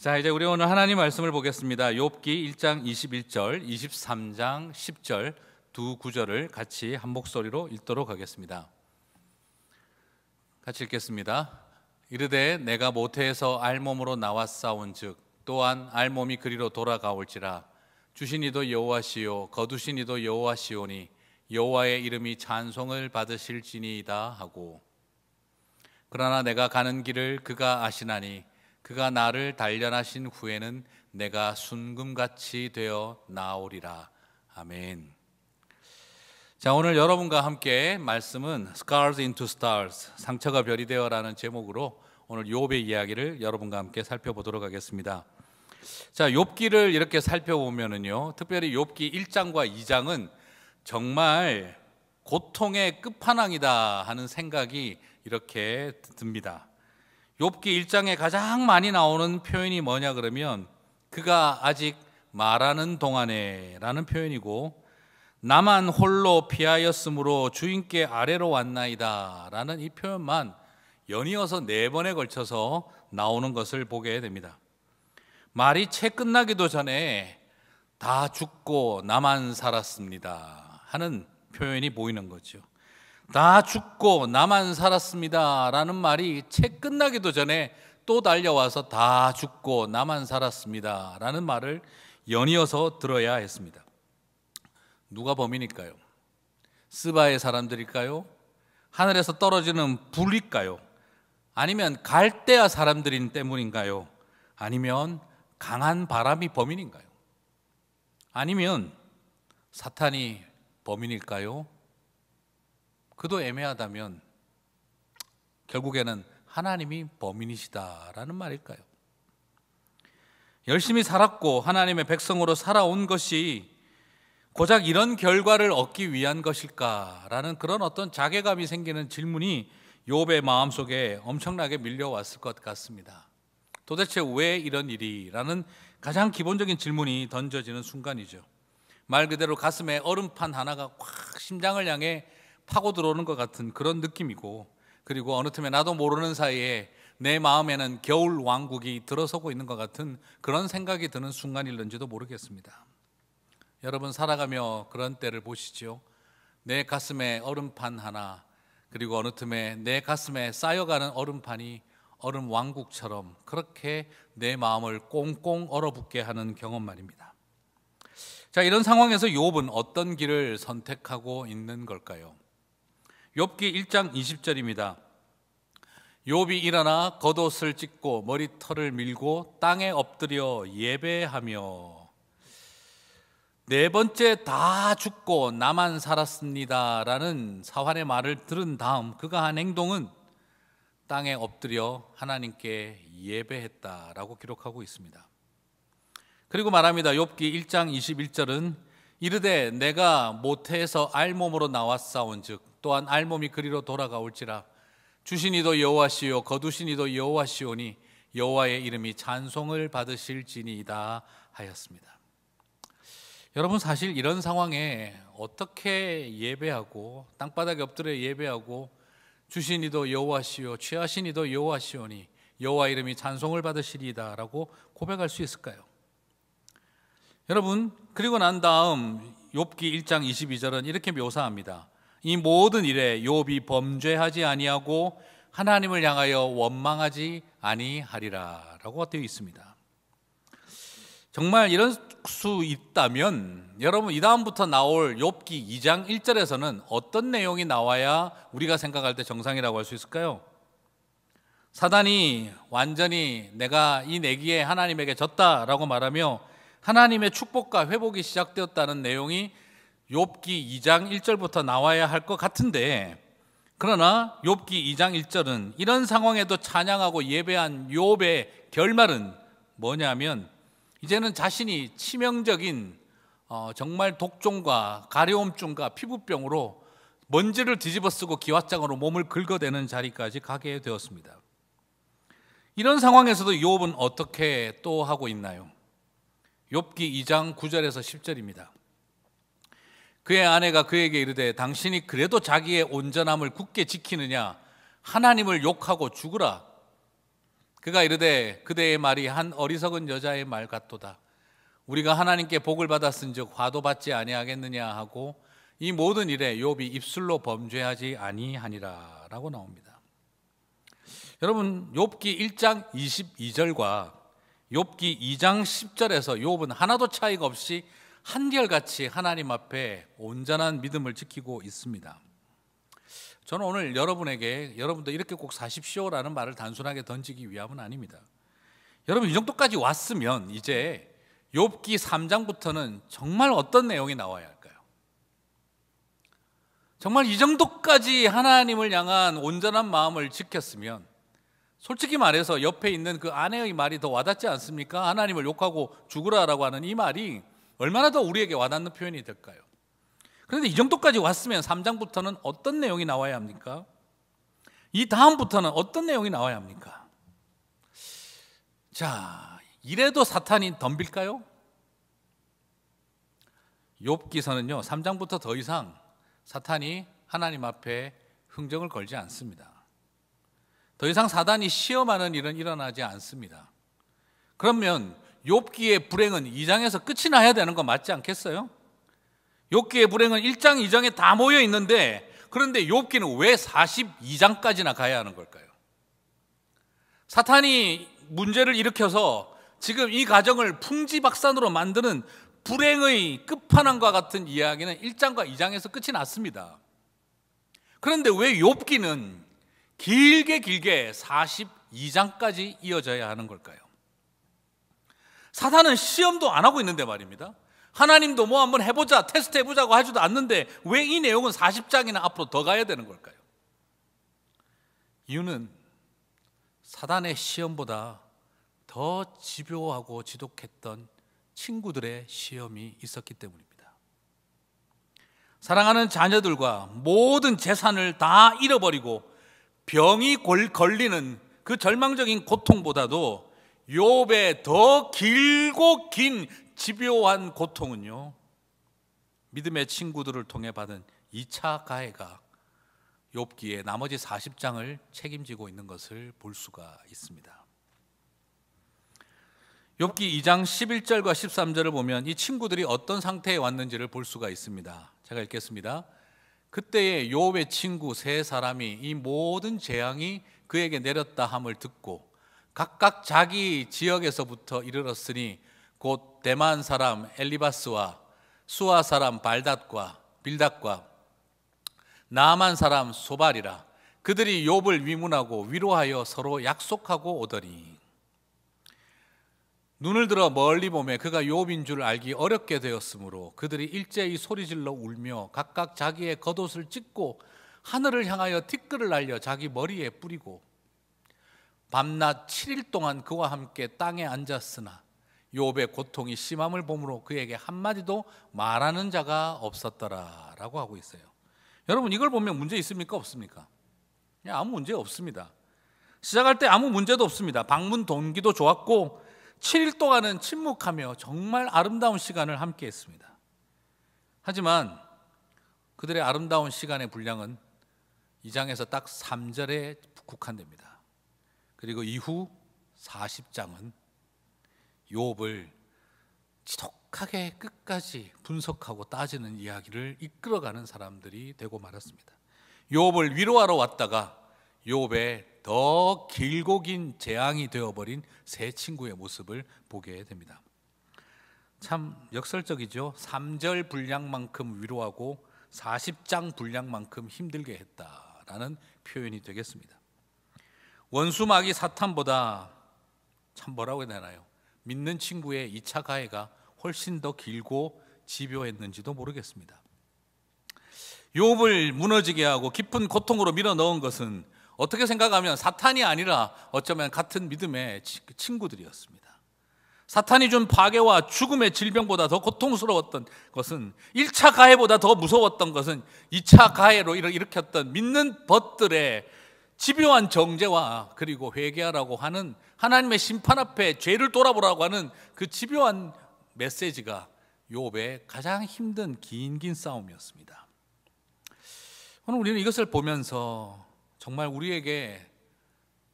자, 이제 우리 오늘 하나님 말씀을 보겠습니다. 욥기 1장 21절, 23장 10절 두 구절을 같이 한 목소리로 읽도록 하겠습니다. 같이 읽겠습니다. 이르되 내가 모태에서 알몸으로 나왔사온즉 또한 알몸이 그리로 돌아가올지라. 주신 이도 여호와시요 거두신 이도 여호와시오니 여호와의 이름이 찬송을 받으실지니이다 하고, 그러나 내가 가는 길을 그가 아시나니 그가 나를 단련하신 후에는 내가 순금같이 되어 나오리라. 아멘. 자, 오늘 여러분과 함께 말씀은 Scars into Stars, 상처가 별이 되어라는 제목으로 오늘 욥의 이야기를 여러분과 함께 살펴보도록 하겠습니다. 자, 욥기를 이렇게 살펴보면은요, 특별히 욥기 1장과 2장은 정말 고통의 끝판왕이다 하는 생각이 이렇게 듭니다. 욥기 1장에 가장 많이 나오는 표현이 뭐냐 그러면 그가 아직 말하는 동안에 라는 표현이고, 나만 홀로 피하였으므로 주인께 아래로 왔나이다 라는 이 표현만 연이어서 4번에 걸쳐서 나오는 것을 보게 됩니다. 말이 채 끝나기도 전에 다 죽고 나만 살았습니다 하는 표현이 보이는 거죠. 다 죽고 나만 살았습니다 라는 말이 채 끝나기도 전에 또 달려와서 다 죽고 나만 살았습니다 라는 말을 연이어서 들어야 했습니다. 누가 범인일까요? 스바의 사람들일까요? 하늘에서 떨어지는 불일까요? 아니면 갈대아 사람들인 때문인가요? 아니면 강한 바람이 범인인가요? 아니면 사탄이 범인일까요? 그도 애매하다면 결국에는 하나님이 범인이시다라는 말일까요? 열심히 살았고 하나님의 백성으로 살아온 것이 고작 이런 결과를 얻기 위한 것일까라는 그런 어떤 자괴감이 생기는 질문이 욥의 마음속에 엄청나게 밀려왔을 것 같습니다. 도대체 왜 이런 일이? 라는 가장 기본적인 질문이 던져지는 순간이죠. 말 그대로 가슴에 얼음판 하나가 확 심장을 향해 파고 들어오는 것 같은 그런 느낌이고, 그리고 어느 틈에 나도 모르는 사이에 내 마음에는 겨울 왕국이 들어서고 있는 것 같은 그런 생각이 드는 순간일는지도 모르겠습니다. 여러분, 살아가며 그런 때를 보시죠. 내 가슴에 얼음판 하나, 그리고 어느 틈에 내 가슴에 쌓여가는 얼음판이 얼음 왕국처럼 그렇게 내 마음을 꽁꽁 얼어붙게 하는 경험 말입니다. 자, 이런 상황에서 욥은 어떤 길을 선택하고 있는 걸까요? 욥기 1장 20절입니다. 욥이 일어나 겉옷을 찢고 머리털을 밀고 땅에 엎드려 예배하며, 네 번째 다 죽고 나만 살았습니다 라는 사환의 말을 들은 다음 그가 한 행동은 땅에 엎드려 하나님께 예배했다라고 기록하고 있습니다. 그리고 말합니다. 욥기 1장 21절은 이르되 내가 모태에서 알몸으로 나왔사온즉 또한 알몸이 그리로 돌아가올지라. 주신 이도 여호와시요 거두신 이도 여호와시오니 여호와의 이름이 찬송을 받으실지니이다 하였습니다. 여러분, 사실 이런 상황에 어떻게 예배하고 땅바닥에 엎드려 예배하고 주신 이도 여호와시요 취하신 이도 여호와시오니 여호와 이름이 찬송을 받으시리이다 라고 고백할 수 있을까요? 여러분, 그리고 난 다음 욥기 1장 22절은 이렇게 묘사합니다. 이 모든 일에 욥이 범죄하지 아니하고 하나님을 향하여 원망하지 아니하리라 라고 되어 있습니다. 정말 이런 수 있다면 여러분, 이 다음부터 나올 욥기 2장 1절에서는 어떤 내용이 나와야 우리가 생각할 때 정상이라고 할 수 있을까요? 사단이 완전히 내가 이 내기에 하나님에게 졌다라고 말하며 하나님의 축복과 회복이 시작되었다는 내용이 욥기 2장 1절부터 나와야 할 것 같은데, 그러나 욥기 2장 1절은 이런 상황에도 찬양하고 예배한 욥의 결말은 뭐냐면, 이제는 자신이 치명적인 정말 독종과 가려움증과 피부병으로 먼지를 뒤집어쓰고 기왓장으로 몸을 긁어대는 자리까지 가게 되었습니다. 이런 상황에서도 욥은 어떻게 또 하고 있나요? 욥기 2장 9절에서 10절입니다. 그의 아내가 그에게 이르되 당신이 그래도 자기의 온전함을 굳게 지키느냐? 하나님을 욕하고 죽으라. 그가 이르되 그대의 말이 한 어리석은 여자의 말 같도다. 우리가 하나님께 복을 받았은즉 화도 받지 아니하겠느냐 하고 이 모든 일에 욥이 입술로 범죄하지 아니하니라 라고 나옵니다. 여러분, 욥기 1장 22절과 욥기 2장 10절에서 욥은 하나도 차이가 없이 한결같이 하나님 앞에 온전한 믿음을 지키고 있습니다. 저는 오늘 여러분도 이렇게 꼭 사십시오라는 말을 단순하게 던지기 위함은 아닙니다. 여러분, 이 정도까지 왔으면 이제 욥기 3장부터는 정말 어떤 내용이 나와야 할까요? 정말 이 정도까지 하나님을 향한 온전한 마음을 지켰으면 솔직히 말해서 옆에 있는 그 아내의 말이 더 와닿지 않습니까? 하나님을 욕하고 죽으라라고 하는 이 말이 얼마나 더 우리에게 와닿는 표현이 될까요? 그런데 이 정도까지 왔으면 3장부터는 어떤 내용이 나와야 합니까? 이 다음부터는 어떤 내용이 나와야 합니까? 자, 이래도 사탄이 덤빌까요? 욥기서는요 3장부터 더 이상 사탄이 하나님 앞에 흥정을 걸지 않습니다. 더 이상 사단이 시험하는 일은 일어나지 않습니다. 그러면 욥기의 불행은 2장에서 끝이 나야 되는 거 맞지 않겠어요? 욥기의 불행은 1장, 2장에 다 모여 있는데 그런데 욥기는 왜 42장까지나 가야 하는 걸까요? 사탄이 문제를 일으켜서 지금 이 가정을 풍지박산으로 만드는 불행의 끝판왕과 같은 이야기는 1장과 2장에서 끝이 났습니다. 그런데 왜 욥기는 길게 42장까지 이어져야 하는 걸까요? 사탄은 시험도 안 하고 있는데 말입니다. 하나님도 뭐 한번 해보자, 테스트 해보자고 하지도 않는데 왜 이 내용은 40장이나 앞으로 더 가야 되는 걸까요? 이유는 사단의 시험보다 더 집요하고 지독했던 친구들의 시험이 있었기 때문입니다. 사랑하는 자녀들과 모든 재산을 다 잃어버리고 병이 걸리는 그 절망적인 고통보다도 욥의 더 길고 긴 집요한 고통은요, 믿음의 친구들을 통해 받은 2차 가해가 욥기의 나머지 40장을 책임지고 있는 것을 볼 수가 있습니다. 욥기 2장 11절과 13절을 보면 이 친구들이 어떤 상태에 왔는지를 볼 수가 있습니다. 제가 읽겠습니다. 그때에 욥의 친구 세 사람이 이 모든 재앙이 그에게 내렸다 함을 듣고 각각 자기 지역에서부터 이르렀으니 곧 대만 사람 엘리바스와 수아 사람 빌닷과 나아만 사람 소발이라. 그들이 욥을 위문하고 위로하여 서로 약속하고 오더니 눈을 들어 멀리 보매 그가 욥인 줄 알기 어렵게 되었으므로 그들이 일제히 소리질러 울며 각각 자기의 겉옷을 찢고 하늘을 향하여 티끌을 날려 자기 머리에 뿌리고 밤낮 7일 동안 그와 함께 땅에 앉았으나 욥의 고통이 심함을 보므로 그에게 한마디도 말하는 자가 없었더라 라고 하고 있어요. 여러분, 이걸 보면 문제 있습니까? 없습니까? 아무 문제 없습니다. 시작할 때 아무 문제도 없습니다. 방문 동기도 좋았고 7일 동안은 침묵하며 정말 아름다운 시간을 함께 했습니다. 하지만 그들의 아름다운 시간의 분량은 2장에서 딱 3절에 국한됩니다. 그리고 이후 40장은 욥을 지독하게 끝까지 분석하고 따지는 이야기를 이끌어가는 사람들이 되고 말았습니다. 욥을 위로하러 왔다가 욥의 더 길고 긴 재앙이 되어버린 세 친구의 모습을 보게 됩니다. 참 역설적이죠. 3절 분량만큼 위로하고 40장 분량만큼 힘들게 했다라는 표현이 되겠습니다. 원수마귀 사탄보다 참 뭐라고 해야 되나요? 믿는 친구의 2차 가해가 훨씬 더 길고 집요했는지도 모르겠습니다. 욥을 무너지게 하고 깊은 고통으로 밀어넣은 것은 어떻게 생각하면 사탄이 아니라 어쩌면 같은 믿음의 친구들이었습니다. 사탄이 준 파괴와 죽음의 질병보다 더 고통스러웠던 것은 1차 가해보다 더 무서웠던 것은 2차 가해로 일으켰던 믿는 벗들의 집요한 정죄와 그리고 회개하라고 하는 하나님의 심판 앞에 죄를 돌아보라고 하는 그 집요한 메시지가 욥의 가장 힘든 긴 싸움이었습니다. 오늘 우리는 이것을 보면서 정말 우리에게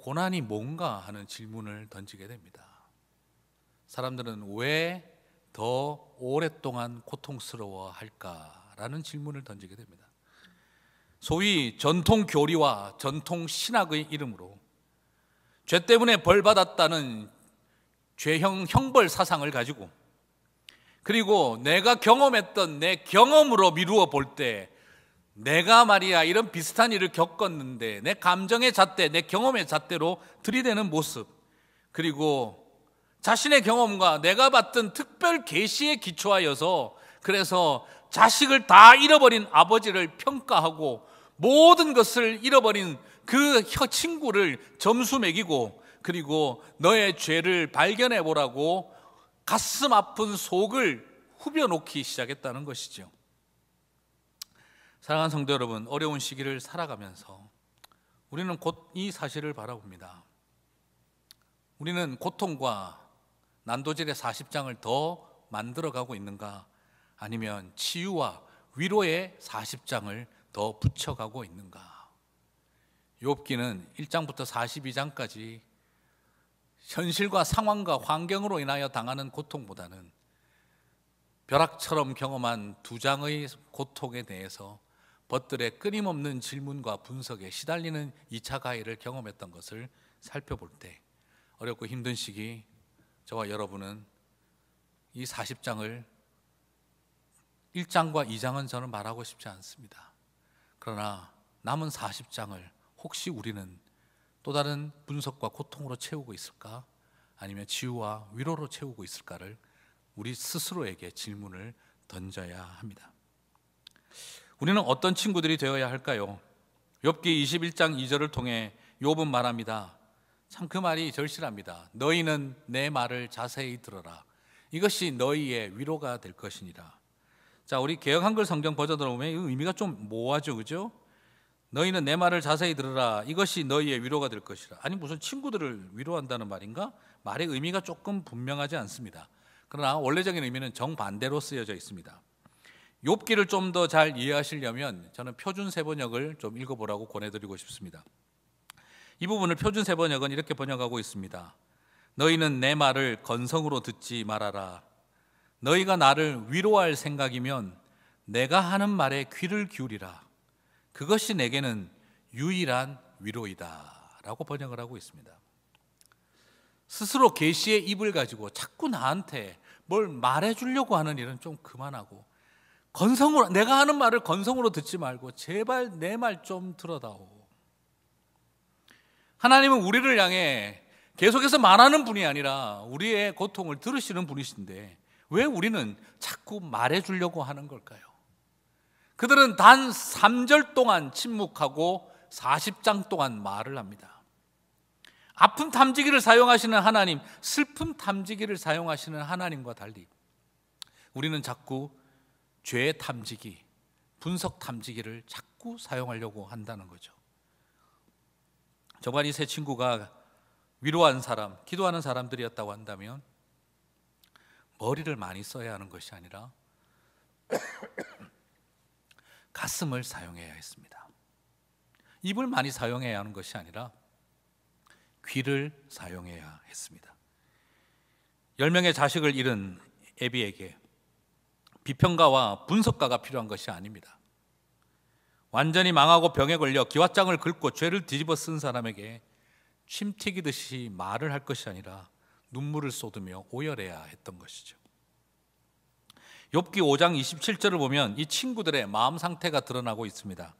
고난이 뭔가 하는 질문을 던지게 됩니다. 사람들은 왜 더 오랫동안 고통스러워 할까라는 질문을 던지게 됩니다. 소위 전통 교리와 전통 신학의 이름으로 죄 때문에 벌 받았다는 죄형 형벌 사상을 가지고, 그리고 내가 경험했던 내 경험으로 미루어 볼 때 내가 말이야 이런 비슷한 일을 겪었는데 내 감정의 잣대, 내 경험의 잣대로 들이대는 모습, 그리고 자신의 경험과 내가 받던 특별 계시에 기초하여서 그래서 자식을 다 잃어버린 아버지를 평가하고 모든 것을 잃어버린 그 친구를 점수 매기고, 그리고 너의 죄를 발견해 보라고 가슴 아픈 속을 후벼놓기 시작했다는 것이죠. 사랑하는 성도 여러분, 어려운 시기를 살아가면서 우리는 곧 이 사실을 바라봅니다. 우리는 고통과 난도질의 40장을 더 만들어가고 있는가, 아니면 치유와 위로의 40장을 더 붙여가고 있는가. 욥기는 1장부터 42장까지 현실과 상황과 환경으로 인하여 당하는 고통보다는 벼락처럼 경험한 2장의 고통에 대해서 벗들의 끊임없는 질문과 분석에 시달리는 2차 가해를 경험했던 것을 살펴볼 때 어렵고 힘든 시기 저와 여러분은 이 40장을 1장과 2장은 저는 말하고 싶지 않습니다. 그러나 남은 40장을 혹시 우리는 또 다른 분석과 고통으로 채우고 있을까? 아니면 치유와 위로로 채우고 있을까를 우리 스스로에게 질문을 던져야 합니다. 우리는 어떤 친구들이 되어야 할까요? 욥기 21장 2절을 통해 욥은 말합니다. 참 그 말이 절실합니다. 너희는 내 말을 자세히 들어라. 이것이 너희의 위로가 될 것이니라. 자, 우리 개역 한글 성경 버전으로 보면 이 의미가 좀 모호하죠, 그죠? 너희는 내 말을 자세히 들어라. 이것이 너희의 위로가 될 것이라. 아니 무슨 친구들을 위로한다는 말인가? 말의 의미가 조금 분명하지 않습니다. 그러나 원래적인 의미는 정반대로 쓰여져 있습니다. 욥기를 좀 더 잘 이해하시려면 저는 표준 세번역을 좀 읽어보라고 권해드리고 싶습니다. 이 부분을 표준 세번역은 이렇게 번역하고 있습니다. 너희는 내 말을 건성으로 듣지 말아라. 너희가 나를 위로할 생각이면 내가 하는 말에 귀를 기울이라. 그것이 내게는 유일한 위로이다 라고 번역을 하고 있습니다. 스스로 계시의 입을 가지고 자꾸 나한테 뭘 말해주려고 하는 일은 좀 그만하고, 건성으로, 내가 하는 말을 건성으로 듣지 말고 제발 내 말 좀 들어다오. 하나님은 우리를 향해 계속해서 말하는 분이 아니라 우리의 고통을 들으시는 분이신데 왜 우리는 자꾸 말해주려고 하는 걸까요? 그들은 단 3절 동안 침묵하고 40장 동안 말을 합니다. 아픔 탐지기를 사용하시는 하나님, 슬픔 탐지기를 사용하시는 하나님과 달리 우리는 자꾸 죄 탐지기, 분석 탐지기를 자꾸 사용하려고 한다는 거죠. 저번 이 세 친구가 위로한 사람, 기도하는 사람들이었다고 한다면 머리를 많이 써야 하는 것이 아니라 가슴을 사용해야 했습니다. 입을 많이 사용해야 하는 것이 아니라 귀를 사용해야 했습니다. 10명의 자식을 잃은 에비에게 비평가와 분석가가 필요한 것이 아닙니다. 완전히 망하고 병에 걸려 기왓장을 긁고 죄를 뒤집어 쓴 사람에게 침 튀기듯이 말을 할 것이 아니라 눈물을 쏟으며 오열해야 했던 것이죠. 욥기 5장 27절을 보면 이 친구들의 마음 상태가 드러나고 있습니다.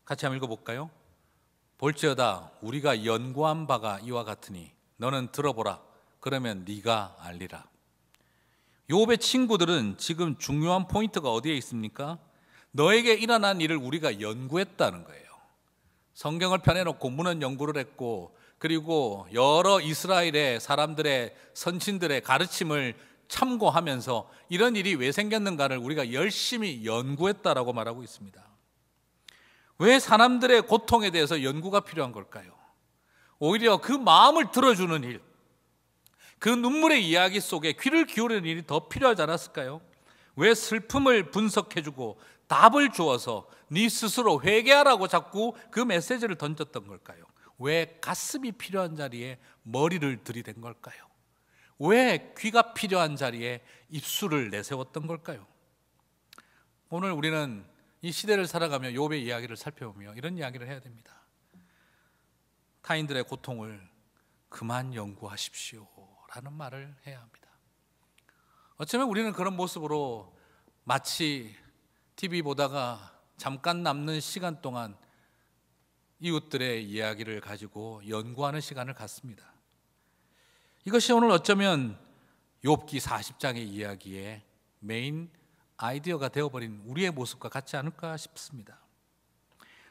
같이 한번 읽어볼까요? 볼지어다 우리가 연구한 바가 이와 같으니 너는 들어보라. 그러면 네가 알리라. 욥의 친구들은 지금 중요한 포인트가 어디에 있습니까? 너에게 일어난 일을 우리가 연구했다는 거예요. 성경을 펴내놓고 문헌 연구를 했고, 그리고 여러 이스라엘의 사람들의 선친들의 가르침을 참고하면서 이런 일이 왜 생겼는가를 우리가 열심히 연구했다라고 말하고 있습니다. 왜 사람들의 고통에 대해서 연구가 필요한 걸까요? 오히려 그 마음을 들어주는 일, 그 눈물의 이야기 속에 귀를 기울이는 일이 더 필요하지 않았을까요? 왜 슬픔을 분석해주고 답을 주어서 네 스스로 회개하라고 자꾸 그 메시지를 던졌던 걸까요? 왜 가슴이 필요한 자리에 머리를 들이댄 걸까요? 왜 귀가 필요한 자리에 입술을 내세웠던 걸까요? 오늘 우리는 이 시대를 살아가며 욥의 이야기를 살펴보며 이런 이야기를 해야 됩니다. 타인들의 고통을 그만 연구하십시오 라는 말을 해야 합니다. 어쩌면 우리는 그런 모습으로 마치 TV 보다가 잠깐 남는 시간 동안 이웃들의 이야기를 가지고 연구하는 시간을 갖습니다. 이것이 오늘 어쩌면 욥기 40장의 이야기의 메인 아이디어가 되어버린 우리의 모습과 같지 않을까 싶습니다.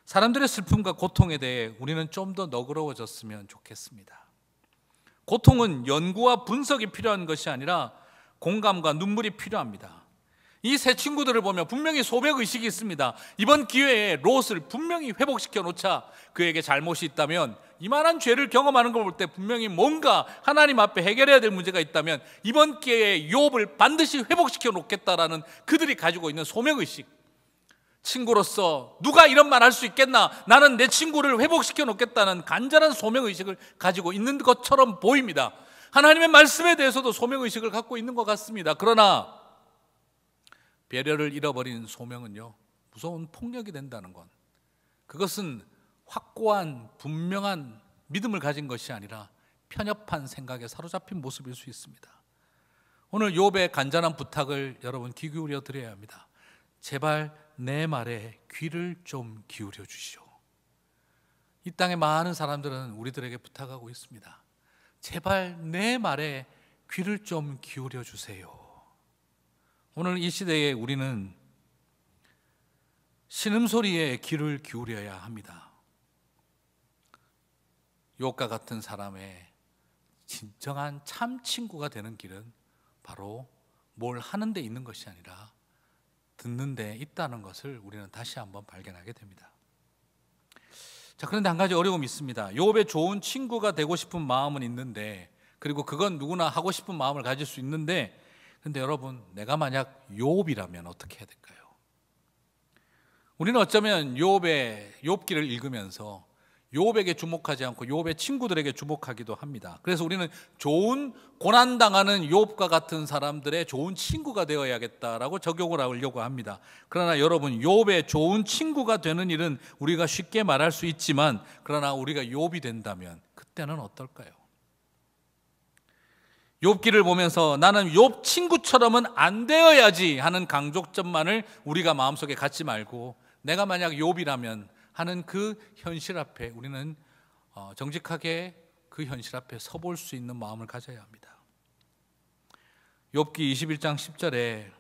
사람들의 슬픔과 고통에 대해 우리는 좀 더 너그러워졌으면 좋겠습니다. 고통은 연구와 분석이 필요한 것이 아니라 공감과 눈물이 필요합니다. 이 세 친구들을 보면 분명히 소명의식이 있습니다. 이번 기회에 롯을 분명히 회복시켜 놓자. 그에게 잘못이 있다면, 이만한 죄를 경험하는 걸 볼 때 분명히 뭔가 하나님 앞에 해결해야 될 문제가 있다면 이번 기회에 욥을 반드시 회복시켜 놓겠다라는 그들이 가지고 있는 소명의식. 친구로서 누가 이런 말 할 수 있겠나? 나는 내 친구를 회복시켜 놓겠다는 간절한 소명의식을 가지고 있는 것처럼 보입니다. 하나님의 말씀에 대해서도 소명의식을 갖고 있는 것 같습니다. 그러나 배려를 잃어버린 소명은요, 무서운 폭력이 된다는 것, 그것은 확고한 분명한 믿음을 가진 것이 아니라 편협한 생각에 사로잡힌 모습일 수 있습니다. 오늘 욥의 간절한 부탁을 여러분 귀 기울여 드려야 합니다. 제발 내 말에 귀를 좀 기울여 주시오. 이 땅의 많은 사람들은 우리들에게 부탁하고 있습니다. 제발 내 말에 귀를 좀 기울여 주세요. 오늘 이 시대에 우리는 신음소리에 귀를 기울여야 합니다. 욥과 같은 사람의 진정한 참 친구가 되는 길은 바로 뭘 하는 데 있는 것이 아니라 듣는 데 있다는 것을 우리는 다시 한번 발견하게 됩니다. 자, 그런데 한 가지 어려움이 있습니다. 욥의 좋은 친구가 되고 싶은 마음은 있는데, 그리고 그건 누구나 하고 싶은 마음을 가질 수 있는데, 근데 여러분, 내가 만약 욥이라면 어떻게 해야 될까요? 우리는 어쩌면 욥기를 읽으면서 욥에게 주목하지 않고 욥의 친구들에게 주목하기도 합니다. 그래서 우리는 좋은 고난당하는 욥과 같은 사람들의 좋은 친구가 되어야겠다라고 적용을 하려고 합니다. 그러나 여러분, 욥의 좋은 친구가 되는 일은 우리가 쉽게 말할 수 있지만, 그러나 우리가 욥이 된다면 그때는 어떨까요? 욥기를 보면서 나는 욥 친구처럼은 안 되어야지 하는 강조점만을 우리가 마음속에 갖지 말고, 내가 만약 욥이라면 하는 그 현실 앞에 우리는 정직하게 그 현실 앞에 서볼 수 있는 마음을 가져야 합니다. 욥기 21장 10절에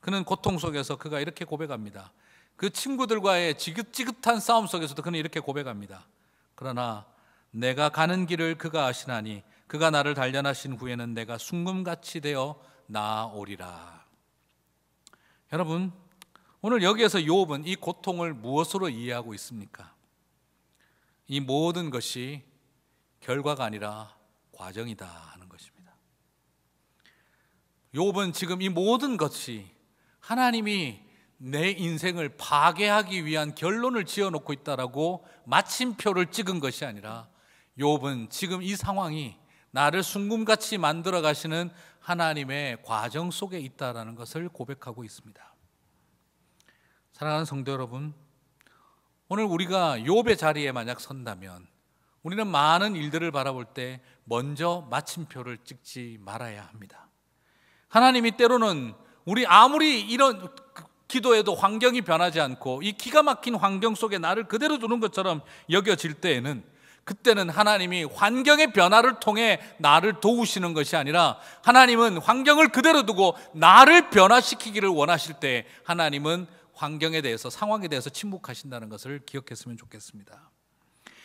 그는 고통 속에서 그가 이렇게 고백합니다. 그 친구들과의 지긋지긋한 싸움 속에서도 그는 이렇게 고백합니다. 그러나 내가 가는 길을 그가 아시나니 그가 나를 단련하신 후에는 내가 순금같이 되어 나아오리라. 여러분, 오늘 여기에서 욥은 이 고통을 무엇으로 이해하고 있습니까? 이 모든 것이 결과가 아니라 과정이다 하는 것입니다. 욥은 지금 이 모든 것이 하나님이 내 인생을 파괴하기 위한 결론을 지어놓고 있다라고 마침표를 찍은 것이 아니라, 욥은 지금 이 상황이 나를 순금같이 만들어 가시는 하나님의 과정 속에 있다라는 것을 고백하고 있습니다. 사랑하는 성도 여러분, 오늘 우리가 욥의 자리에 만약 선다면 우리는 많은 일들을 바라볼 때 먼저 마침표를 찍지 말아야 합니다. 하나님이 때로는 우리 아무리 이런 기도해도 환경이 변하지 않고 이 기가 막힌 환경 속에 나를 그대로 두는 것처럼 여겨질 때에는, 그때는 하나님이 환경의 변화를 통해 나를 도우시는 것이 아니라, 하나님은 환경을 그대로 두고 나를 변화시키기를 원하실 때 하나님은 환경에 대해서, 상황에 대해서 침묵하신다는 것을 기억했으면 좋겠습니다.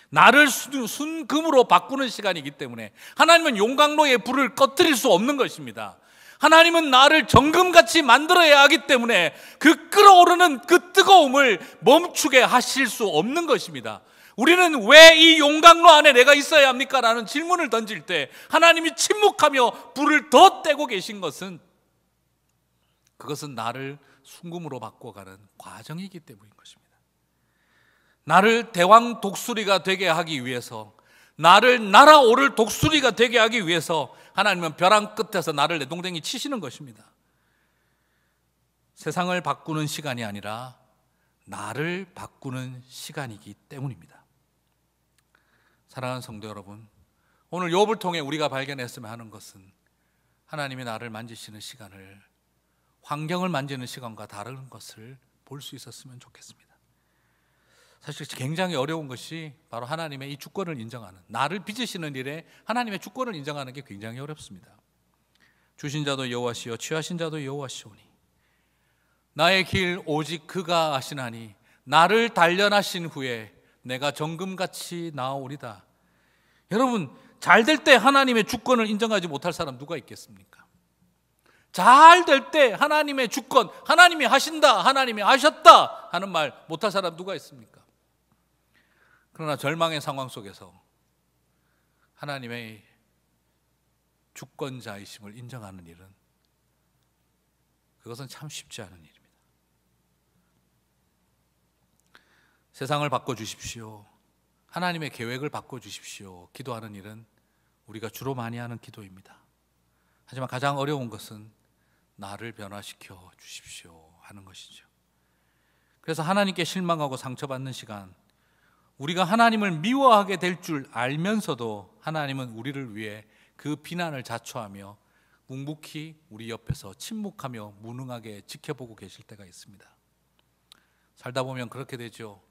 나를 순금으로 바꾸는 시간이기 때문에 하나님은 용광로의 불을 꺼뜨릴 수 없는 것입니다. 하나님은 나를 정금같이 만들어야 하기 때문에 그 끓어오르는 그 뜨거움을 멈추게 하실 수 없는 것입니다. 우리는 왜 이 용광로 안에 내가 있어야 합니까? 라는 질문을 던질 때 하나님이 침묵하며 불을 더 떼고 계신 것은, 그것은 나를 순금으로 바꿔가는 과정이기 때문인 것입니다. 나를 대왕 독수리가 되게 하기 위해서, 나를 날아오를 독수리가 되게 하기 위해서 하나님은 벼랑 끝에서 나를 내동댕이 치시는 것입니다. 세상을 바꾸는 시간이 아니라 나를 바꾸는 시간이기 때문입니다. 사랑하는 성도 여러분, 오늘 욥을 통해 우리가 발견했으면 하는 것은 하나님이 나를 만지시는 시간을 환경을 만지는 시간과 다른 것을 볼 수 있었으면 좋겠습니다. 사실 굉장히 어려운 것이 바로 하나님의 이 주권을 인정하는, 나를 빚으시는 일에 하나님의 주권을 인정하는 게 굉장히 어렵습니다. 주신 자도 여호와시요 취하신 자도 여호와시오니 나의 길 오직 그가 아시나니 나를 단련하신 후에 내가 정금같이 나아오리다. 여러분, 잘 될 때 하나님의 주권을 인정하지 못할 사람 누가 있겠습니까? 잘 될 때 하나님의 주권, 하나님이 하신다, 하나님이 하셨다 하는 말 못할 사람 누가 있습니까? 그러나 절망의 상황 속에서 하나님의 주권자이심을 인정하는 일은, 그것은 참 쉽지 않은 일입니다. 세상을 바꿔주십시오, 하나님의 계획을 바꿔주십시오 기도하는 일은 우리가 주로 많이 하는 기도입니다. 하지만 가장 어려운 것은 나를 변화시켜 주십시오 하는 것이죠. 그래서 하나님께 실망하고 상처받는 시간, 우리가 하나님을 미워하게 될 줄 알면서도 하나님은 우리를 위해 그 비난을 자초하며 묵묵히 우리 옆에서 침묵하며 무능하게 지켜보고 계실 때가 있습니다. 살다 보면 그렇게 되죠.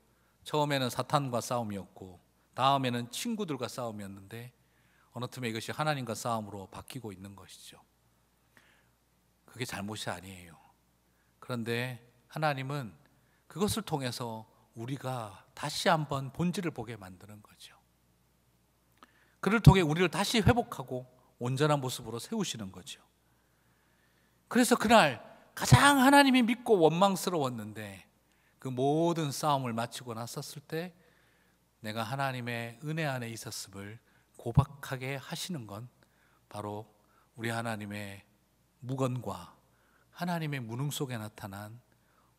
처음에는 사탄과 싸움이었고 다음에는 친구들과 싸움이었는데 어느 틈에 이것이 하나님과 싸움으로 바뀌고 있는 것이죠. 그게 잘못이 아니에요. 그런데 하나님은 그것을 통해서 우리가 다시 한번 본질을 보게 만드는 거죠. 그를 통해 우리를 다시 회복하고 온전한 모습으로 세우시는 거죠. 그래서 그날 가장 하나님이 믿고 원망스러웠는데 그 모든 싸움을 마치고 났었을 때 내가 하나님의 은혜 안에 있었음을 고백하게 하시는 건 바로 우리 하나님의 무건과 하나님의 무능 속에 나타난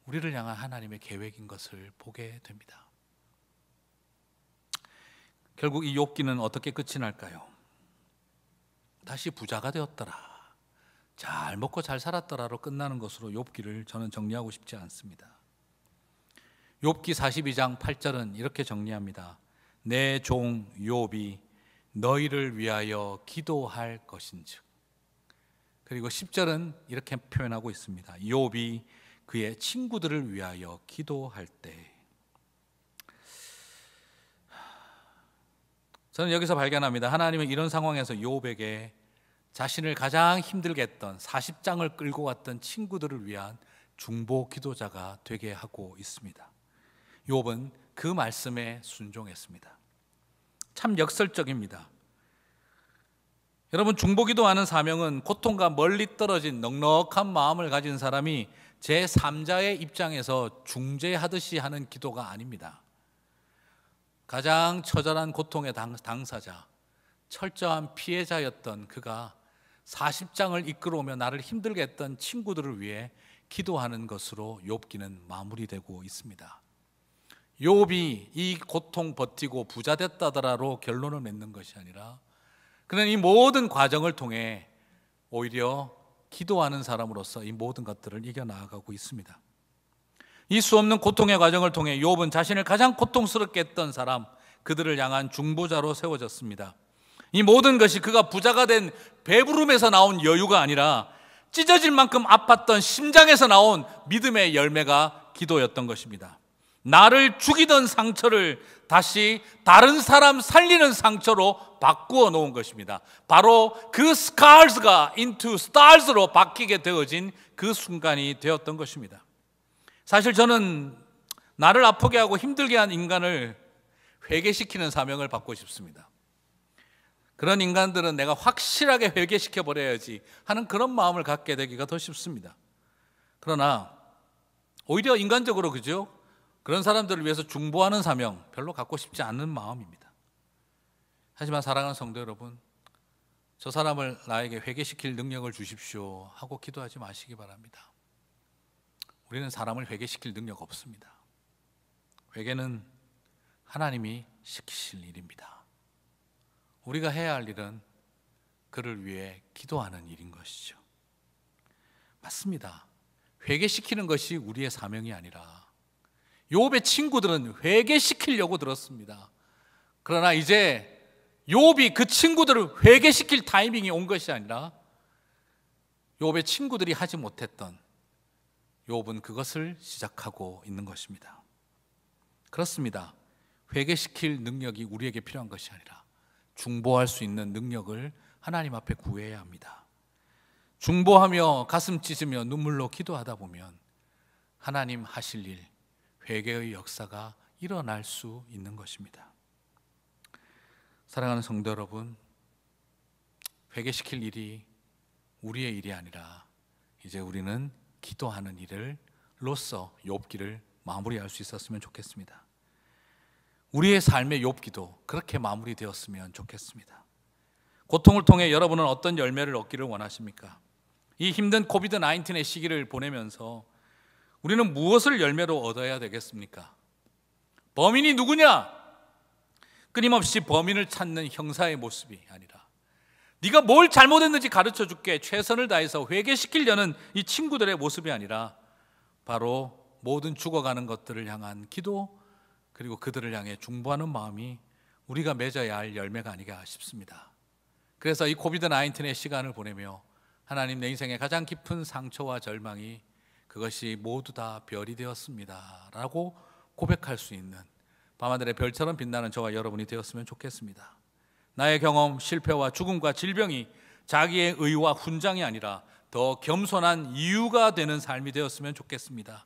우리를 향한 하나님의 계획인 것을 보게 됩니다. 결국 이 욥기는 어떻게 끝이 날까요? 다시 부자가 되었더라, 잘 먹고 잘 살았더라로 끝나는 것으로 욥기를 저는 정리하고 싶지 않습니다. 욥기 42장 8절은 이렇게 정리합니다. 내 종 욥이 너희를 위하여 기도할 것인즉. 그리고 10절은 이렇게 표현하고 있습니다. 욥이 그의 친구들을 위하여 기도할 때. 저는 여기서 발견합니다. 하나님은 이런 상황에서 욥에게 자신을 가장 힘들게 했던 40장을 끌고 왔던 친구들을 위한 중보 기도자가 되게 하고 있습니다. 욥은 그 말씀에 순종했습니다. 참 역설적입니다. 여러분, 중보기도하는 사명은 고통과 멀리 떨어진 넉넉한 마음을 가진 사람이 제3자의 입장에서 중재하듯이 하는 기도가 아닙니다. 가장 처절한 고통의 당사자, 철저한 피해자였던 그가 40장을 이끌어오며 나를 힘들게 했던 친구들을 위해 기도하는 것으로 욥기는 마무리되고 있습니다. 욥이 이 고통 버티고 부자 됐다더라로 결론을 맺는 것이 아니라 그는 이 모든 과정을 통해 오히려 기도하는 사람으로서 이 모든 것들을 이겨나가고 있습니다. 이 수없는 고통의 과정을 통해 욥은 자신을 가장 고통스럽게 했던 사람, 그들을 향한 중보자로 세워졌습니다. 이 모든 것이 그가 부자가 된 배부름에서 나온 여유가 아니라 찢어질 만큼 아팠던 심장에서 나온 믿음의 열매가 기도였던 것입니다. 나를 죽이던 상처를 다시 다른 사람 살리는 상처로 바꾸어 놓은 것입니다. 바로 그 scars가 into stars로 바뀌게 되어진 그 순간이 되었던 것입니다. 사실 저는 나를 아프게 하고 힘들게 한 인간을 회개시키는 사명을 받고 싶습니다. 그런 인간들은 내가 확실하게 회개시켜 버려야지 하는 그런 마음을 갖게 되기가 더 쉽습니다. 그러나 오히려 인간적으로 그죠? 그런 사람들을 위해서 중보하는 사명 별로 갖고 싶지 않은 마음입니다. 하지만 사랑하는 성도 여러분, 저 사람을 나에게 회개시킬 능력을 주십시오 하고 기도하지 마시기 바랍니다. 우리는 사람을 회개시킬 능력 없습니다. 회개는 하나님이 시키실 일입니다. 우리가 해야 할 일은 그를 위해 기도하는 일인 것이죠. 맞습니다. 회개시키는 것이 우리의 사명이 아니라 욥의 친구들은 회개시키려고 들었습니다. 그러나 이제 욥이 그 친구들을 회개시킬 타이밍이 온 것이 아니라 욥의 친구들이 하지 못했던 욥은 그것을 시작하고 있는 것입니다. 그렇습니다. 회개시킬 능력이 우리에게 필요한 것이 아니라 중보할 수 있는 능력을 하나님 앞에 구해야 합니다. 중보하며 가슴 찢으며 눈물로 기도하다 보면 하나님 하실 일, 회개의 역사가 일어날 수 있는 것입니다. 사랑하는 성도 여러분, 회개시킬 일이 우리의 일이 아니라 이제 우리는 기도하는 일로서 욥기를 마무리할 수 있었으면 좋겠습니다. 우리의 삶의 욥기도 그렇게 마무리되었으면 좋겠습니다. 고통을 통해 여러분은 어떤 열매를 얻기를 원하십니까? 이 힘든 코비드-19의 시기를 보내면서 우리는 무엇을 열매로 얻어야 되겠습니까? 범인이 누구냐? 끊임없이 범인을 찾는 형사의 모습이 아니라 네가 뭘 잘못했는지 가르쳐 줄게, 최선을 다해서 회개시키려는 이 친구들의 모습이 아니라 바로 모든 죽어가는 것들을 향한 기도, 그리고 그들을 향해 중보하는 마음이 우리가 맺어야 할 열매가 아닌가 싶습니다. 그래서 이 코비드-19의 시간을 보내며 하나님, 내 인생의 가장 깊은 상처와 절망이 그것이 모두 다 별이 되었습니다 라고 고백할 수 있는 밤하늘의 별처럼 빛나는 저와 여러분이 되었으면 좋겠습니다. 나의 경험, 실패와 죽음과 질병이 자기의 의와 훈장이 아니라 더 겸손한 이유가 되는 삶이 되었으면 좋겠습니다.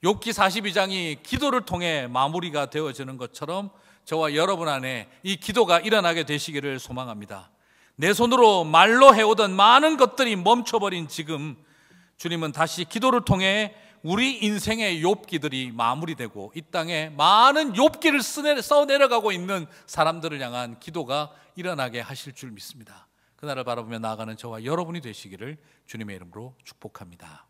욥기 42장이 기도를 통해 마무리가 되어지는 것처럼 저와 여러분 안에 이 기도가 일어나게 되시기를 소망합니다. 내 손으로 말로 해오던 많은 것들이 멈춰버린 지금 주님은 다시 기도를 통해 우리 인생의 욥기들이 마무리되고 이 땅에 많은 욥기를 써내려가고 있는 사람들을 향한 기도가 일어나게 하실 줄 믿습니다. 그날을 바라보며 나아가는 저와 여러분이 되시기를 주님의 이름으로 축복합니다.